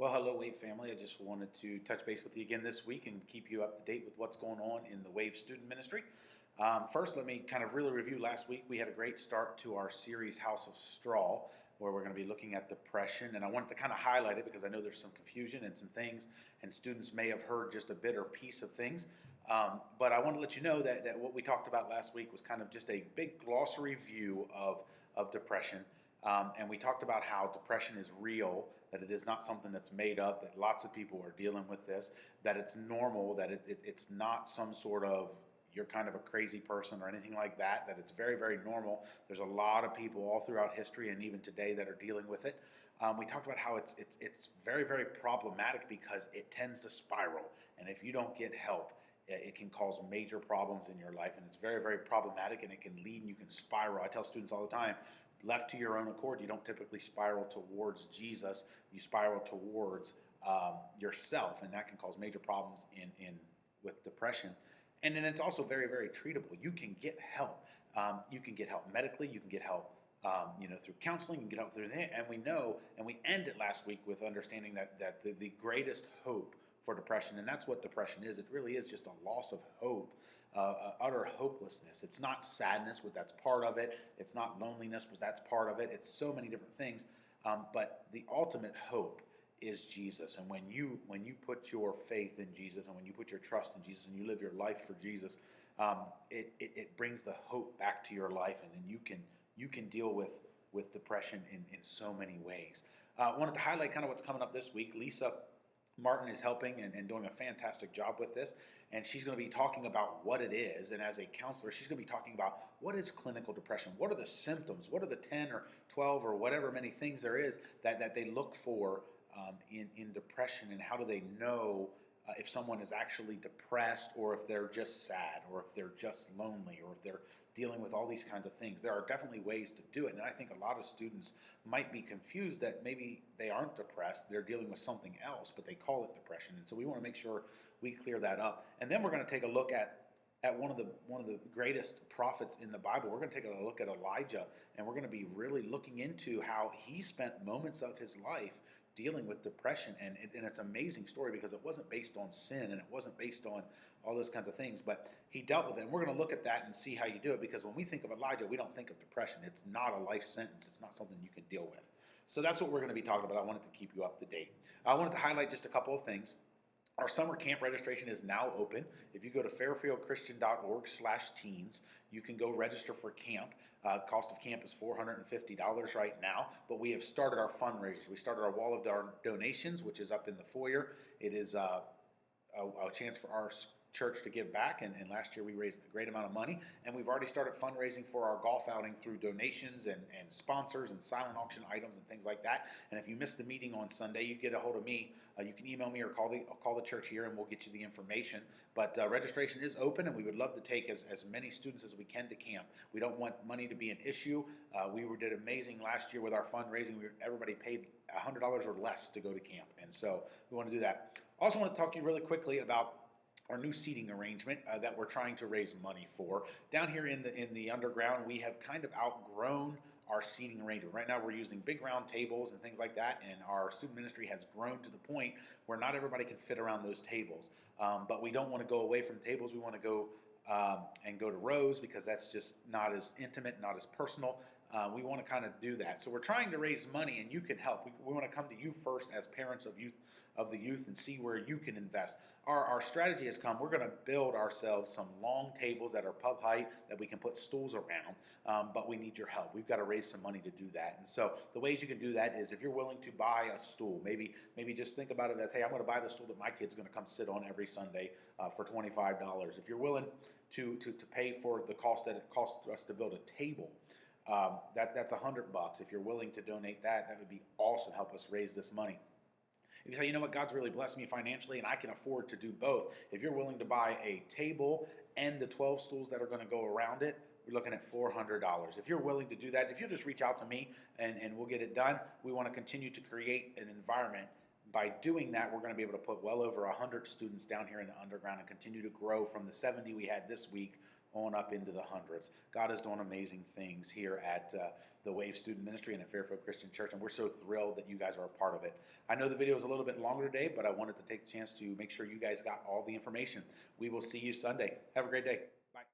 Well, hello, Wave family. I just wanted to touch base with you again this week and keep you up to date with what's going on in the Wave student ministry. First, let me kind of really review last week. We had a great start to our series, House of Straw, where we're going to be looking at depression. And I wanted to kind of highlight it because I know there's some confusion and some things, and students may have heard just a bit or piece of things. But I want to let you know that what we talked about last week was kind of just a big glossary view of depression. And we talked about how depression is real, that it is not something that's made up, that lots of people are dealing with this, that it's normal, that it's not some sort of you're kind of a crazy person or anything like that, that it's very, very normal. There's a lot of people all throughout history and even today that are dealing with it. We talked about how it's very, very problematic because it tends to spiral. And if you don't get help, it can cause major problems in your life, and it's very, very problematic, and it can lead and you can spiral. I tell students all the time, left to your own accord, you don't typically spiral towards Jesus. You spiral towards yourself, and that can cause major problems in with depression. And then it's also very, very treatable. You can get help. You can get help medically. You can get help, through counseling. You can get help through that. And we know, and we ended last week with understanding that the greatest hope for depression, and that's what depression is. It really is just a loss of hope, utter hopelessness. It's not sadness, but that's part of it. It's not loneliness, but that's part of it. It's so many different things. But the ultimate hope is Jesus. And when you put your faith in Jesus, and when you put your trust in Jesus, and you live your life for Jesus, it brings the hope back to your life, and then you can deal with depression in so many ways. I wanted to highlight kind of what's coming up this week. Lisa Martin is helping and doing a fantastic job with this, and she's going to be talking about what it is. And as a counselor, she's going to be talking about what is clinical depression, what are the symptoms, what are the 10 or 12 or whatever many things there is that they look for in depression, and how do they know if someone is actually depressed, or if they're just sad, or if they're just lonely, or if they're dealing with all these kinds of things. There are definitely ways to do it, and I think a lot of students might be confused that maybe they aren't depressed, they're dealing with something else, but they call it depression. And so we want to make sure we clear that up. And then we're going to take a look at one of the greatest prophets in the Bible. We're going to take a look at Elijah, and we're going to be really looking into how he spent moments of his life dealing with depression, and it's an amazing story because it wasn't based on sin, and it wasn't based on all those kinds of things, but he dealt with it. And we're going to look at that and see how you do it, because when we think of Elijah, we don't think of depression. It's not a life sentence. It's not something you can deal with. So that's what we're going to be talking about. I wanted to keep you up to date. I wanted to highlight just a couple of things. Our summer camp registration is now open. If you go to fairfieldchristian.org/teens, you can go register for camp. Cost of camp is $450 right now, but we have started our fundraisers. We started our wall of donations, which is up in the foyer. It is a chance for our church to give back, and last year we raised a great amount of money, and we've already started fundraising for our golf outing through donations and sponsors and silent auction items and things like that. And if you missed the meeting on Sunday, you get a hold of me. You can email me or call the church here, and we'll get you the information. But registration is open, and we would love to take as many students as we can to camp. We don't want money to be an issue. We did amazing last year with our fundraising. Everybody paid $100 or less to go to camp, and so we want to do that. Also want to talk to you really quickly about our new seating arrangement that we're trying to raise money for. Down here in the underground, we have kind of outgrown our seating arrangement. Right now we're using big round tables and things like that, and our student ministry has grown to the point where not everybody can fit around those tables. But we don't want to go away from tables. We want to go and go to rows, because that's just not as intimate, not as personal. We want to kind of do that. So we're trying to raise money, and you can help. We want to come to you first as parents of the youth and see where you can invest. Our strategy has come. We're going to build ourselves some long tables that are pub height that we can put stools around, but we need your help. We've got to raise some money to do that. And so the ways you can do that is if you're willing to buy a stool, maybe just think about it as, hey, I'm going to buy the stool that my kid's going to come sit on every Sunday for $25. If you're willing to pay for the cost that it costs us to build a table, that's $100. If you're willing to donate that would be awesome. Help us raise this money. If you say, you know what, God's really blessed me financially and I can afford to do both. If you're willing to buy a table and the 12 stools that are going to go around it, we're looking at $400. If you're willing to do that, if you'll just reach out to me and we'll get it done. We want to continue to create an environment. By doing that, we're going to be able to put well over 100 students down here in the underground and continue to grow from the 70 we had this week on up into the hundreds. God is doing amazing things here at the Wave Student Ministry and at Fairfield Christian Church, and we're so thrilled that you guys are a part of it. I know the video is a little bit longer today, but I wanted to take the chance to make sure you guys got all the information. We will see you Sunday. Have a great day. Bye.